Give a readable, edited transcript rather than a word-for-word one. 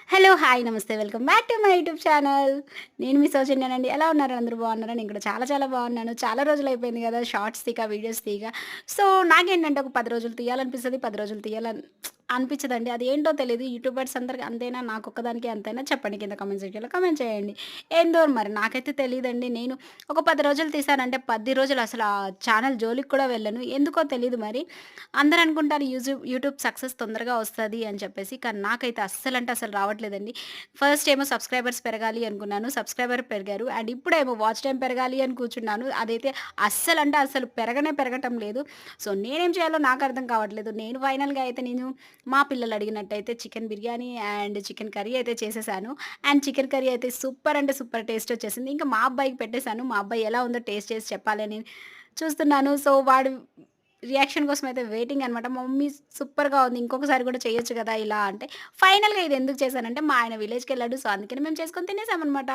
Hello! Hi! నమస్తే. Welcome back to my YouTube channel. నేను మీ సౌజన్యనండి. ఎలా ఉన్నారు? అందరూ బాగున్నారా? నేను కూడా చాలా చాలా బాగున్నాను. చాలా రోజులైపోయింది గదా! షార్ట్స్ తీయక, వీడియోస్ తీయక. సో, నాకేంటంటే ఒక 10 రోజులు తీయాలనిపిస్తది. 10 రోజులు అనిపించదండి. అదేంటో తెలీదు. యూట్యూబర్స్ అందరికి అంతేనా? నాకొక్కదానికే అంతేనా? చెప్పండి కింద కామెంట్ సెక్షన్‌లో కామెంట్ చేయండి. ఏందో మరి నాకైతే తెలీదండి. నేను ఒక 10 రోజులు తీశానంటే 10 రోజులు అసలు ఆ ఛానల్ జోలికి కూడా వెళ్ళను. ఎందుకో తెలీదు మరి. అందరూ అనుకుంటారు యూట్యూబ్ సక్సెస్ తొందరగా వస్తది అని చెప్పేసి. కానీ నాకైతే అస్సలంటే అసలు రావట్లేదండి. ఫస్ట్ ఏమో సబ్స్క్రైబర్స్ పెరగాలి అనుకున్నాను. సబ్స్క్రైబర్ పెరిగారు. అండ్ ఇప్పుడేమో వాచ్ టైమ్ పెరగాలి అని కూర్చున్నాను. అదైతే అస్సలంటే అసలు పెరగటం లేదు. సో, నేనేం చేయాలో నాకు అర్థం కావట్లేదు. నేను ఫైనల్‌గా అయితే మా పిల్లలు అడిగినట్టయితే chicken biryani and chicken curry అయితే చేసేసాను. అండ్ చికెన్ కర్రీ అయితే సూపర్ అంటే సూపర్ టేస్ట్ వచ్చేసింది. ఇంకా మా అబ్బాయికి పెట్టేసాను. మా అబ్బాయి ఎలా ఉందో టేస్ట్ చేసి చెప్పాలని చూస్తున్నాను. సో, వాడు రియాక్షన్ కోసం అయితే వెయిటింగ్ అనమాట. మా మమ్మీ సూపర్‌గా ఉంది. ఇంకొకసారి కూడా చేయొచ్చు కదా! ఇలా అంటే ఫైనల్‌గా ఇది ఎందుకు చేశానంటే మా ఆయన విలేజ్‌కెళ్ళాడు. సో, అందుకని మేము చేసుకొని తినేసామనమాట.